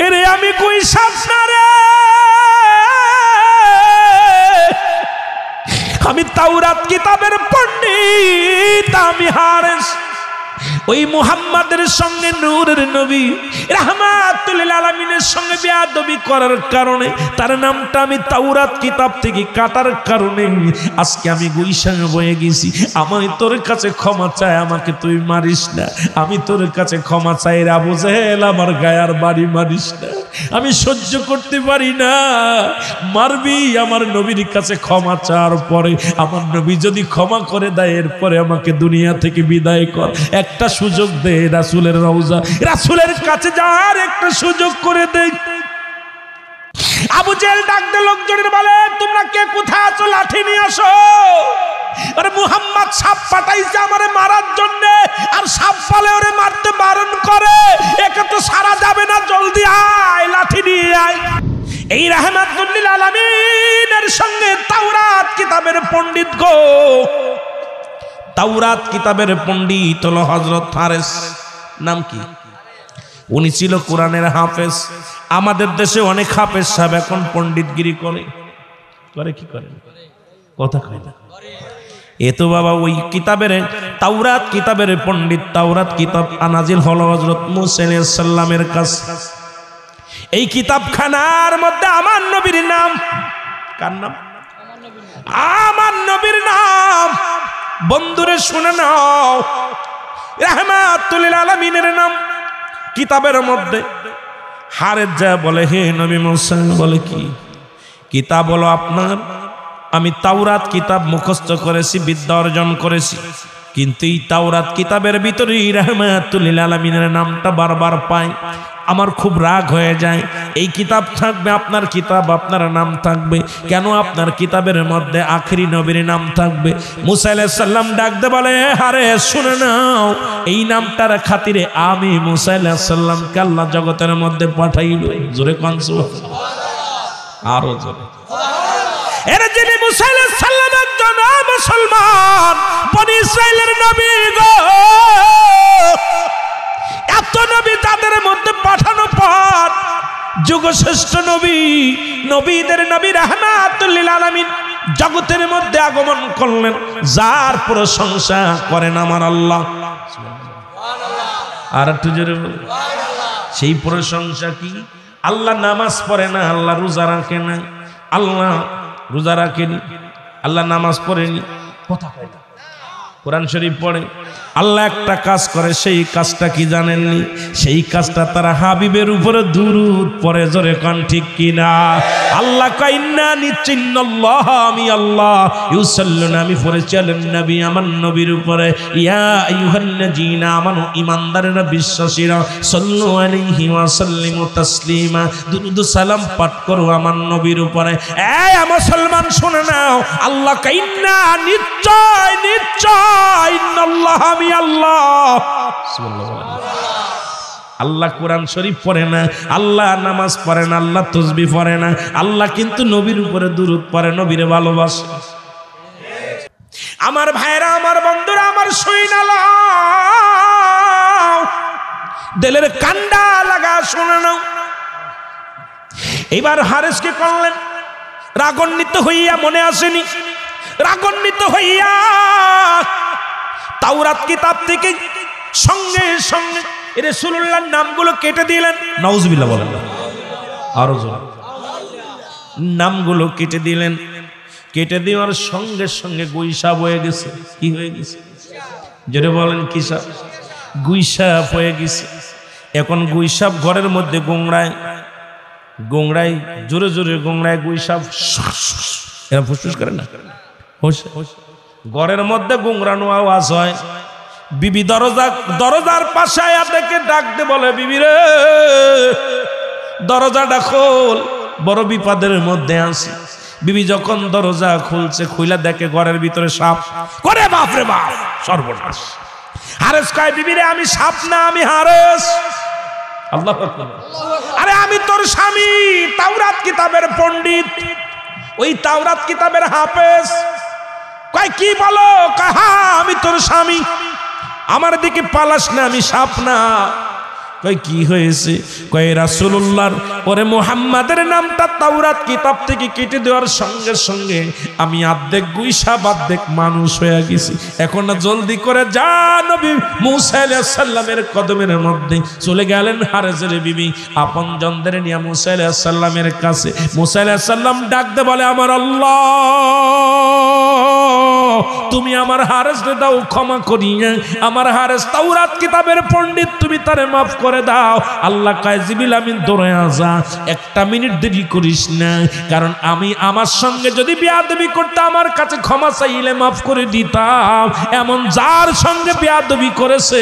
এরে আমি কই সাপ না রে, আমি তাওরাত কিতাবের পণ্ডিত, আমি হারেস। ওই মুহাম্মাদের সঙ্গে নূরের নবী রাহমাতুল লিল আলামিনের সঙ্গে বেয়াদবি করার কারণে তার নামটা আমি তাওরাত কিতাব থেকে কাটার কারণে আজকে আমি গুইশাং বয়ে গেছি। আমি তোর কাছে ক্ষমা চাই, আমাকে তুই মারিস না। আমি তোর কাছে ক্ষমা চাই রে আবু জেহেল, আমার গায়ার বাড়ি মারিস না, আমি সহ্য করতে পারি না। মারবি, আমার নবীর কাছে ক্ষমা চাওয়ার পরে আমার নবী যদি ক্ষমা করে দেয় এরপরে আমাকে দুনিয়া থেকে বিদায় কর। একটা সুযোগ দে রাসূলের রওজা, রাসূলের কাছে যাওয়ার একটা সুযোগ করে দে। আবু জেহেল ডাক দে লোকজনের, বলে তোমরা কে কোথায় আছো, লাঠি নিয়ে আসো। আরে মুহাম্মদ সাপ পাঠাইছে আমারে মারার জন্য, আর সাপ পালে ওরে মারতে বারণ করে, একে তো সারা যাবে না, জলদি আয়, লাঠি নিয়ে আয়। এই রাহমাতুল লিল আলামিনের সঙ্গে তাওরাত কিতাবের পণ্ডিত গো, তাওরাত কিতাবের পণ্ডিত হলো হযরত ফারেস। নাম কি? উনি ছিল কোরআনের হাফেজ। আমাদের দেশে অনেক হাফেজ সাহেব এখন পণ্ডিতগিরি করে। করে কি করে? কথা কয় না। এ তো বাবা ওই কিতাবের, তাওরাত কিতাবের পণ্ডিত। তাওরাত কিতাব নাজিল হলো হযরত মুসা আলাইহিস সালামের কাছে। এই কিতাবখানার মধ্যে আমার নবীর নাম, কার নাম? আমার নবীর নাম। বন্ধুরে শুনে নাও, রাহমাতুল লিল আলামিনের নাম কিতাবের মধ্যে। হারেস যা বলে, হে নবী মুসা, বলে কি কিতাব? হলো আপনার, আমি তাওরাত কিতাব মুখস্থ করেছি, বিদ্যা অর্জন করেছি, কিন্তু এই তাওরাত কিতাবের ভিতরে রাহমাতুল লিল আলামিনের নামটা বারবার পাই, আমার খুব রাগ হয়ে যায়। এই কিতাব থাকবে, আপনার কিতাব, আপনার নাম থাকবে, কেন আপনার কিতাবের মধ্যে আখেরি নবীর নাম থাকবে? মুসা আলাইহিস সালাম ডাক দে বলে, আরে শুনে নাও, এই নামটার খাতিরে আমি মুসা আলাইহিস সালামকে আল্লাহ জগতের মধ্যে পাঠাইল। জোরে কোন সুবহানাল্লাহ, আরো জোরে। এর যিনি মুসা আলাইহিস সালাম একজন মুসলমান, বনি ইসরাইলের নবী গো, এত নবী তাদের মধ্যে পাঠানো পর যুগশ্রেষ্ঠ নবী, নবীদের নবী রাহমাতুল লিল আলামিন জগতের মধ্যে আগমন করলেন, যার প্রশংসা করেন আমার আল্লাহ। আর একটু জোরে বলুন, সেই প্রশংসা কি? আল্লাহ নামাজ পড়ে না, আল্লাহ রোজা রাখে না, আল্লাহ রোজা রাখেনি, আল্লাহ নামাজ পড়েনি, কথা কয় না, কোরআন শরীফ পড়ে। আল্লাহ একটা কাজ করে, সেই কাজটা কি জানেননি? সেই কাজটা তারা হাবিবের উপরে দুরূদ পড়ে। জোরে কোন ঠিক কিনা? আল্লাহ কাইন্না নিশ্চিন্নাল্লাহ, আমি আল্লাহ ইউসাল্লুনা, আমি পড়েছি আলেন নবী, আমার নবীর উপরে, ইয়া আইয়ুহাল্লাযীনা আমানু, ঈমানদারেরা, বিশ্বাসীরা, সাল্লু আলাইহি ওয়া সাল্লিমু তাসলিমা, দুরূদ সালাম পাঠ করো আমার নবীর উপরে। এই মুসলমান শুনে নাও, আল্লাহ কাইন্না, নিশ্চয় নিশ্চয়, ইন্নাল্লাহ, আমি আল্লাহ। আল্লাহ কোরআন শরীফ পড়ে না, আল্লাহ নামাজ পড়ে না, আল্লাহ তাসবিহ পড়ে না, আল্লাহ কিন্তু নবীর উপরে দুরূদ পড়ে, নবীরে ভালোবাসে। আমার ভাইরা, আমার বন্ধুরা, আমার শুইনা লাও, দিলের কান্ডা লাগা শুনে নাও। এবার হারেসকে করলেন রাগান্বিত হইয়া, মনে আসেনি, রাগান্বিত হইয়া তাওরাত কিতাব থেকে সঙ্গে সঙ্গে রাসূলুল্লাহর নামগুলো কেটে দিলেন। নাউজুবিল্লাহ বলেন, আরো জোরে। নামগুলো কেটে দিলেন, কেটে দেওয়ার সঙ্গে সঙ্গে গুইসাপ হয়ে গেছে। কি হয়ে গেছে? জোরে বলেন, কি সাপ? গুইসাপ হয়ে গেছে। এখন গুইসাপ ঘরের মধ্যে গোংড়ায়, গোংড়ায় জোরে জোরে গোংড়ায়, গুইসাপ এরা ফুসফুস করে না, ঘরের মধ্যে গোংরানো আওয়াজ হয়। বিবি দরজার পাশে আয়া দেখে ডাক দে বলে, বিবি রে, দরজাটা খোল, বড় বিপদের মধ্যে আছি। বিবি যখন দরজা খুলছে, খুইলা দেখে ঘরের ভিতরে সাপ। করে বাপ রে বাপ, সর্বনাশ। হারেস কয়, বিবি রে, আমি সাপ না, আমি হারেস। আল্লাহু আকবার। আরে আমি তোর স্বামী, তাওরাত কিতাবের পণ্ডিত, ওই তাওরাত কিতাবের হাফেজ। কয় কি বলো? কয় হ্যাঁ, আমি তোর স্বামী, আমার দিকে পালাস না, আমি সাপ না। কই কি হয়েছে? কই রাসূলুল্লাহর পরে মুহাম্মাদের নামটা তাওরাত কিতাব থেকে কেটে দেওয়ার সঙ্গে সঙ্গে আমি অর্ধেক গুইসাব অর্ধেক মানুষ হয়ে গেছি। এখন না জলদি করে যা, নবী মুসা আলাইহিস সালামের কদমের মধ্যে চলে গেলেন হারেসের বিবি আপনজনদের নিয়ে মুসা আলাইহিস সালামের কাছে। মুসা আলাইহিস সালাম ডাক দে বলে, আমার আল্লাহ, তুমি আমার হারেসকে দাও ক্ষমা করিয়া, আমার হারেস তাওরাত কিতাবের পণ্ডিত, তুমি তারে মাফ করে দাও। আল্লাহ কয়, জিবরিল আমিন দৌড়ে আসা, একটা মিনিট দেরি করিস না, কারণ আমি আমার সঙ্গে যদি বেয়াদবি করতে আমার কাছে ক্ষমা চাইলে মাফ করে দিতাম। এমন যার সঙ্গে বেয়াদবি করেছে,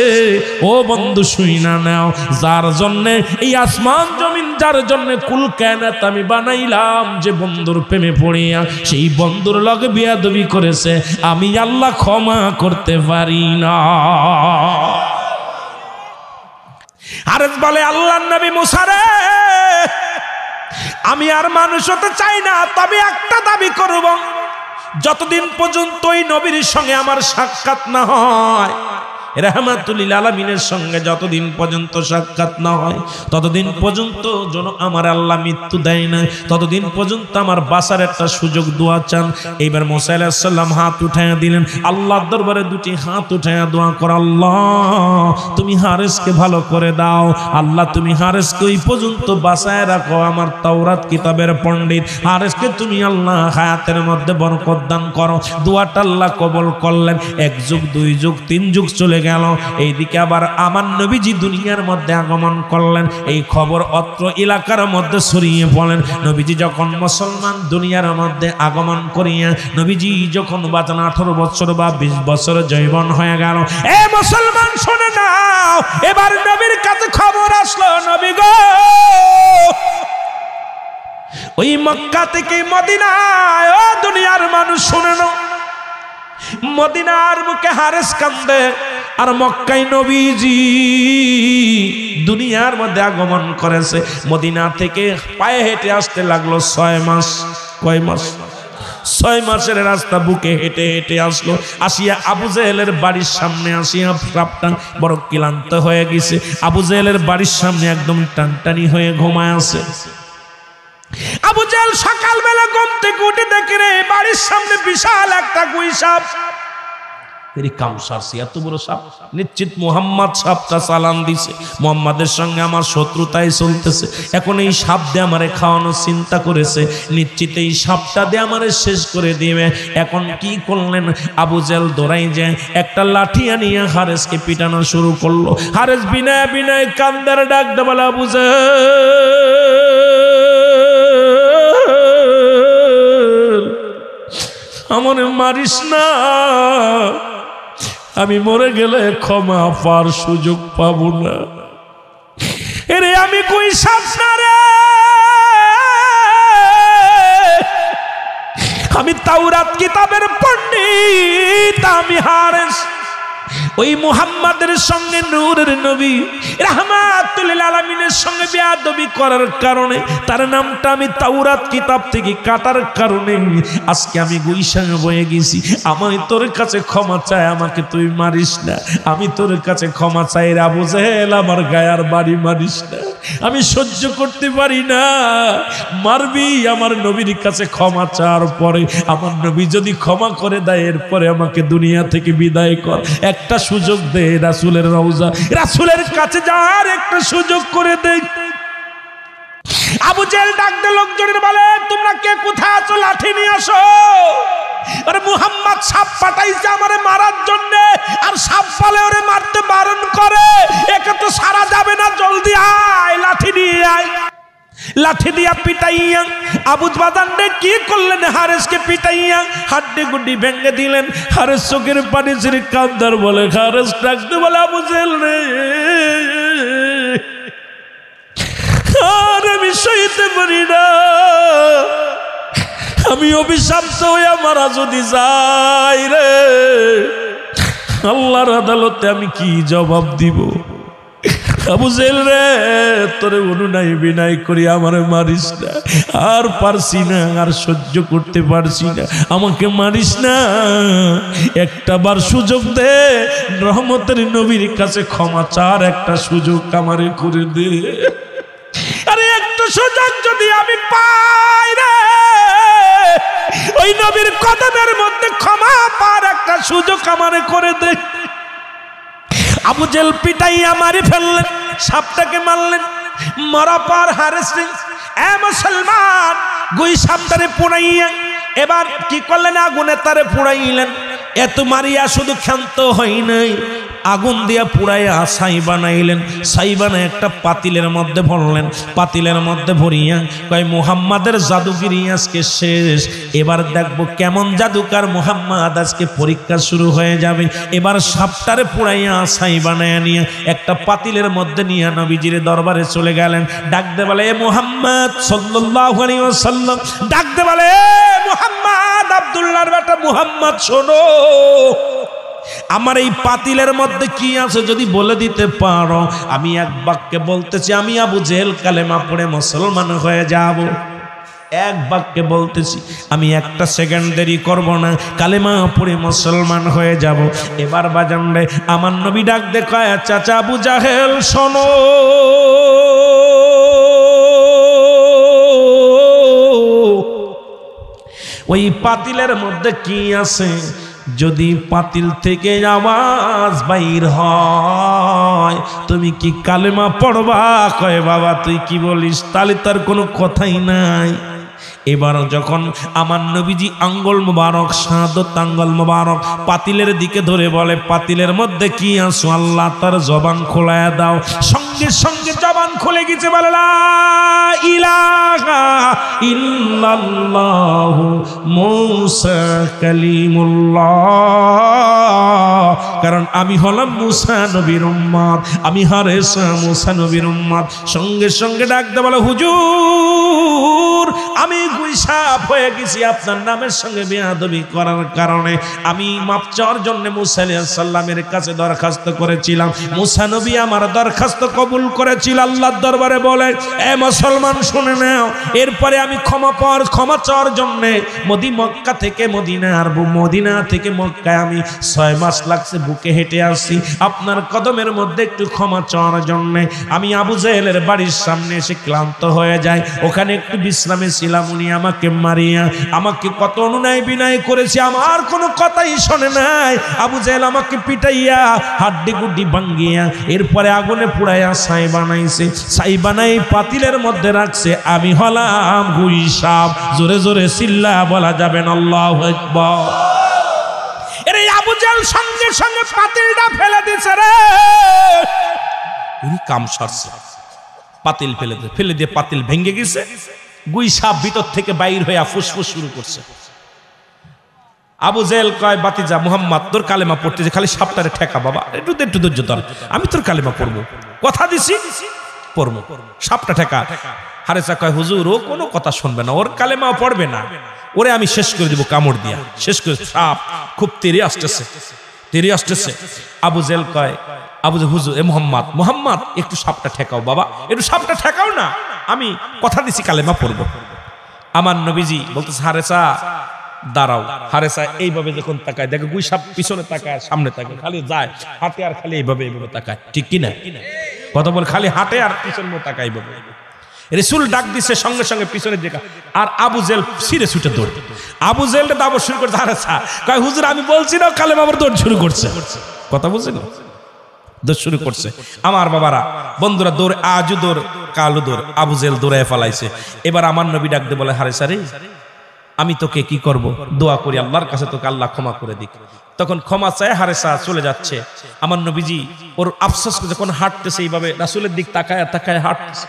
ও বন্ধু শুই না নাও, যার জন্যে এই আসমান জমিন, যার জন্যে কুল কায়নাত আমি বানাইলাম, যে বন্ধুর প্রেমে পড়িয়া সেই বন্ধুর লগে বেয়াদবি করেছে, আমি আল্লাহ ক্ষমা করতে পারি না। হারেস বলে, আল্লাহর নবী মুসা রে, আমি আর মানুষ হতে চাই না, তবে একটা দাবি করব, যতদিন পর্যন্ত ওই নবীর সঙ্গে আমার সাক্ষাৎ না হয়, রাহমাতুল লিল আলামিনের সঙ্গে যতদিন পর্যন্ত সাক্ষাৎ না হয়, ততদিন পর্যন্ত যেন আমার আল্লাহ মৃত্যু দেয় না, ততদিন পর্যন্ত আমার বাঁচার একটা সুযোগ দোয়া চান। এইবার মুসা আলাইহিস সালাম হাত উঠাইয়া দিলেন, আল্লাহর দরবারে দুটি হাত উঠাইয়া দোয়া কর, আল্লাহ তুমি হারেসকে ভালো করে দাও, আল্লাহ তুমি হারেসকে ওই পর্যন্ত বাঁচায় রাখো, আমার তাওরাত কিতাবের পণ্ডিত হারেসকে তুমি আল্লাহ হায়াতের মধ্যে বরকত দান করো। দোয়াটা আল্লাহ কবুল করলেন। এক যুগ, দুই যুগ, তিন যুগ চলে গেল। এইদিকে আবার আমার নবীজি দুনিয়ার মধ্যে আগমন করলেন। এই খবর অত্র এলাকার মধ্যে ছড়িয়ে পড়লেন। নবীজি যখন মুসলমান দুনিয়ার মধ্যে আগমন করিয়া, নবীজি যখন বাঁচান 18 বছর বা 20 বছর যৌবন হয়ে গেল। এ মুসলমান শুনে নাও, এবার নবীর কাছে খবর আসলো, নবী গো, ওই মক্কা থেকে মদিনায়, ও দুনিয়ার মানুষ শুনে নাও, মদিনার মুখে হারেস কান্দে, আর মক্কায় নবীজি দুনিয়ার মধ্যে আগমন করেছে। মদিনা থেকে পায়ে হেঁটে আসতে লাগলো 6 মাস। কয় মাস? 6 মাসের রাস্তা বুকে হেঁটে হেঁটে আসলো। আসিয়া আবু জেহেলের বাড়ির সামনে আসিয়া প্রাপ্তান বড় ক্লান্ত হয়ে গেছে। আবু জেহেলের বাড়ির সামনে একদম টানটানি হয়ে ঘুমায় আছে। আবু জেহেল সকালবেলা ঘুম থেকে উঠে দেখে রে, বাড়ির সামনে বিশাল একটা গুই সাপ। এত বড় সাপ, নিশ্চিত মুহাম্মদ সাপটা চালান দিছে, মুহাম্মাদের সঙ্গে আমার শত্রুতাই চলতেছে। এখন এই সাপ দিয়ে আমারে খাওয়ানো চিন্তা করেছে, নিশ্চিত এই সাপটা দিয়ে আমারে শেষ করে দিবে। এখন কি করলেন? আবু জেহেল দৌড়াই যায়, একটা লাঠি আনিয়া হারেসকে পিটানো শুরু করলো। হারেস বিনায় বিনায় কান্দার ডাক দেওয়ালা, আবু জেহেল আমারে মারিস না, আমি মরে গেলে ক্ষমা পাওয়ার সুযোগ পাবো না। এরে আমি কই সাপ না রে, আমি তাওরাত কিতাবের পণ্ডিত, আমি হারেস। ওই মুহাম্মাদের সঙ্গে নূরের নবী রাহমাতুল লিল আলামিনের সঙ্গে বেয়াদবি করার কারণে, তার নামটা আমি তাওরাত কিতাব থেকে কাটার কারণে আজকে আমি গুইসাং বয়ে গেছি। আমি তোর কাছে ক্ষমা চাই, আমাকে তুই মারিস না। আমি তোর কাছে ক্ষমা চাই রে আবু জেহেল, আমার গায়ার বাড়ি মারিস না, আমি সহ্য করতে পারি না। মারবি, আমার নবীর কাছে ক্ষমা চাওয়ার পরে আমার নবী যদি ক্ষমা করে দেয়, এরপরে আমাকে দুনিয়া থেকে বিদায় কর, একটা সুযোগ দে, রাসূলের রওজা, রাসূলের কাছে যাওয়ার একটা সুযোগ করে দে। আবু জেহেল ডাক দে লোকজনের, বলে তোমরা কে কোথায় আছো, লাঠি নিয়ে আসো। আরে মুহাম্মদ সাপ পাঠাইছে আমারে মারার জন্য, আর সাপ পালে ওরে মারতে বারণ করে, একে তো সারা যাবে না, জলদি আয়, লাঠি নিয়ে আয়। লাঠি দিয়া পিটাইয়া আবু বাদানরে কি করলেন? হারেসকে পিটাইয়া হাড্ডি গুড্ডি ভেঙে দিলেন। হারেস চোখের পানি ছেড়ে কান্দার বলে, হারেস ডাকতে বলে, আবু জেহেল রে, আর আমি সইতে পারি না, আমি অভিশপ্ত হইয়া মারা যদি যাই রে, আল্লাহর আদালতে আমি কি জবাব দিব? আবু জেহেল রে, তোরে অনুনয় বিনয় করি আমারে মারিস না, আর পারছি না, আর সহ্য করতে পারছি না, আমাকে মারিস না, একটা বার সুযোগ দে, রহমতের নবীর কাছে ক্ষমা চার একটা সুযোগ আমারে করে দে। আরে একটা সুযোগ যদি আমি পাই রে, ওই নবীর কদমের মধ্যে ক্ষমা পার একটা সুযোগ আমারে করে দে। আবু জেহেল পিটাইয়া মারি ফেললেন, সাপটাকে মারলেন, মারা পার হারেস এ মুসলমান গুই সাপটারে পুড়াইয়া এবার কি করলেন, আগুনে তারে পুড়াইলেন। এত মারিয়া শুধু ক্ষান্ত হয় নাই, আগুন দিয়া পুড়াইয়া ছাই বানাইলেন। ছাই বানায় একটা পাতিলের মধ্যে ভরলেন, পাতিলের মধ্যে ভরিয়া কয় মুহাম্মাদের জাদুগিরি আজকে শেষ, এবার দেখবো কেমন জাদুকার মুহাম্মদ, আজকে পরীক্ষা শুরু হয়ে যাবে। এবার সাপটারে পুড়াইয়া ছাই বানাইয়া নিয়ে একটা পাতিলের মধ্যে নিয়ে নবীজির দরবারে চলে গেলেন। ডাকতে বলে এ মুহাম্মদ সাল্লাল্লাহু আলাইহি ওয়াসাল্লাম, ডাকতে বলে এ মুহাম্মদ, আব্দুল্লাহর বেটা মুহাম্মদ, শোনো আমার এই পাতিলের মধ্যে কি আছে যদি বলে দিতে পারো, আমি এক বাক্যে বলতেছি, আমি আবু জেহেল কালেমা পড়ে মুসলমান হয়ে যাব। এক বাক্যে বলতেছি, আমি একটা সেকেন্ড দেরি করব না, কালেমা পড়ে মুসলমান হয়ে যাব। এবার বাজান রে, আমার নবী ডাক দে কয় চাচা আবু জাহেল শোনো, ওই পাতিলের মধ্যে কি আছে যদি পাতিল থেকে আওয়াজ বাইর হয় তুমি কি কালেমা পড়বা? কয় বাবা তুই কি বলিস, তাহলে তার কোনো কথাই নাই। এবার যখন আমার নবীজি আঙ্গুল মুবারক, শাহাদত আঙ্গুল মুবারক পাতিলের দিকে ধরে বলে পাতিলের মধ্যে কি আছে, আল্লাহ তার জবান খোলায়া দাও। সঙ্গে সঙ্গে জবান খুলে গেছে, বলে লা ইলাহা ইল্লাল্লাহু মুসা কালিমুল্লাহ। কারণ আমি হলাম মুসা নবীর উম্মত, আমি হারেসা মুসা নবীর উম্মত। সঙ্গে সঙ্গে ডাকতে বলে হুজুর আমি গুইসাপ হয়ে গেছি, আপনার নামের সঙ্গে বেয়াদবি করার কারণে আমি মাপ চাওয়ার জন্য মুসা আলাইহিস সালামের কাছে দরখাস্ত করেছিলাম। মুসা নবী আমার দরখাস্ত কবুল করেছিল আল্লাহর দরবারে। বলে এ মুসলমান শুনে নাও, এরপরে আমি ক্ষমা চাওয়ার জন্য মক্কা থেকে মদিনা আর মদিনা থেকে মক্কায় আমি 6 মাস লাগছে বুকে হেঁটে আসছি আপনার কদমের মধ্যে একটু ক্ষমা চাওয়ার জন্য। আমি আবু জেহেলের বাড়ির সামনে এসে ক্লান্ত হয়ে যাই, ওখানে একটু বিশ্রামে ছিলাম। উনি আমাকে মারিয়া আমাকে কত অনুনয় বিনয় করেছে, আমার কোনো কথাই শোনে নাই। আবু জেহেল আমাকে পিটাইয়া হাড্ডি গুড্ডি ভাঙ্গিয়া এরপরে আগুনে পুড়াইয়া ছাই বানাইছে, ছাই বানাই পাতিলের মধ্যে রাখছে। আমি হলাম গুইসাপ। জোরে জোরে চিল্লা বলা যাবেন আল্লাহু আকবার। এরে আবু জেহেল সঙ্গে সঙ্গে পাতিলটা ফেলে দিছে রে, উনি কাম সারছে, পাতিল ফেলে দিয়ে পাতিল ভেঙে গেছে। গুইসাপ ভিতর থেকে বাইর হয়ে ফুসফুস শুরু করছে। আবু জেহেল কয় বাতিজা মুহাম্মদ তোর কালেমা পড়তে যে খালি সাপটারে ঠেকা বাবা, একটু ধৈর্য ধর, আমি তোর কালেমা পড়বো, কথা দিছি পড়বো, সাপটা ঠেকা। হারেসা কয় হুজুর ও কোনো কথা শুনবে না, ওর কালেমা পড়বে না, ওরে আমি শেষ করে দিব কামড় দিয়া, শেষ করে। সাপ খুব তেরে আসতেছে। আবু জেহেল কয় হুজুর এ মুহাম্মদ একটু সাপটা ঠেকাও বাবা, একটু সাপটা ঠেকাও না, আমি কথা দিছি কালেমা পড়বো। আমার নবীজি বলতেছে হারেসা দাঁড়াও। হারেসা এইভাবে যখন তাকায় দেখে গুইসাপ পিছনে তাকায় সামনে তাকায়, খালি যায় হাতে আর খালি এইভাবে তাকায়, ঠিক কিনা কথা বল, খালি হাতে আর পিছনে তাকায় এইভাবে। রাসূল ডাক দিছে সঙ্গে সঙ্গে পিছনে দেখা, আর আবু জেহেল ছিঁড়ে ছুটে দৌড়। আবু জেহেলটা দাবর শুরু করছে। হারেসা কয় হুজুর আমি বলছি না, কালেমা আবার দৌড় শুরু করছে, কথা বুঝছেন, দৌড় শুরু করছে। আমার বাবারা বন্ধুরা, দৌড় আজও দৌড় কালো দৌড়, আবু জেহেল দৌড়ে ফেলাইছে। এবার আমার নবী ডাক দিয়ে বলে হারেসা রে আমি তোকে কি করব, দোয়া করি আল্লাহর কাছে তোকে আল্লাহ ক্ষমা করে দিক। তখন ক্ষমা চায় হারেসা চলে যাচ্ছে। আমার নবীজি ওর আফসোস যখন হাঁটতেছে এইভাবে রাসূলের দিক তাকায় হাঁটতেছে,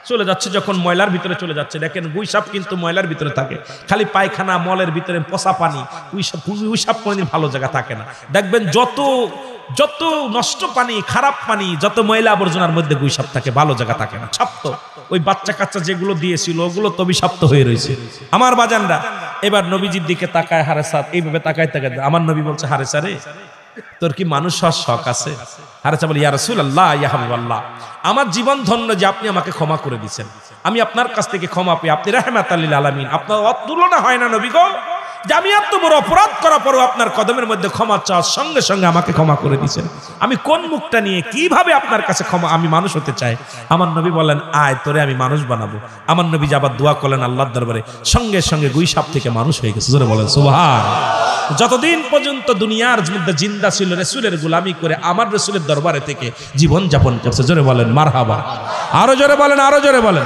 চলে যাচ্ছে। যখন ময়লার ভিতরে চলে যাচ্ছে, দেখেন গুইসাপ কিন্তু ময়লার ভিতরে থাকে, খালি পায়খানা মলের ভিতরে পচা পানি। গুইসাপ কোনদিন ভালো জায়গা থাকে না, দেখবেন যত নষ্ট পানি, খারাপ পানি, যত ময়লা আবর্জনার মধ্যে গুইসাপ থাকে, ভালো জায়গা থাকে না। ছাপ্ত ওই বাচ্চা কাচ্চা যেগুলো দিয়েছিল ওগুলো তো বিষাক্ত হয়ে রয়েছে। আমার বাজানরা এবার নবীজির দিকে তাকায় হারেসা, এইভাবে তাকায় আমার নবী বলছে হারেসা রে তোর কি মানুষ হওয়ার শখ আছে? আরেকটা বলি, ইয়া রাসূলুল্লাহ, ইয়া হাবিবাল্লাহ, আমার জীবন ধন্য যে আপনি আমাকে ক্ষমা করে দিয়েছেন। আমি আপনার কাছ থেকে ক্ষমা পেয়ে, আপনি রাহমাতাল লিল আলামিন, আপনার তুলনা হয় না নবী গো, যে আমি এত বড় অপরাধ করার পরও আপনার কদমের মধ্যে ক্ষমা চাওয়ার সঙ্গে সঙ্গে আমাকে ক্ষমা করে দিয়েছেন। আমি কোন মুখটা নিয়ে কিভাবে আপনার কাছে ক্ষমা, আমি মানুষ হতে চাই। আমার নবী বলেন, আয় তোরে আমি মানুষ বানাবো। আমার নবী আবার দোয়া করলেন আল্লাহর দরবারে, সঙ্গে সঙ্গে গুই সাপ থেকে মানুষ হয়ে গেছে। জোরে বলেন সুবহান। যতদিন পর্যন্ত দুনিয়ার মধ্যে জিন্দা ছিল, রাসূলের গোলামি করে আমার রাসূলের দরবারে থেকে জীবন যাপন করছে। জোরে বলেন মারহাবা। আরো জোরে বলেন, আরো জোরে বলেন।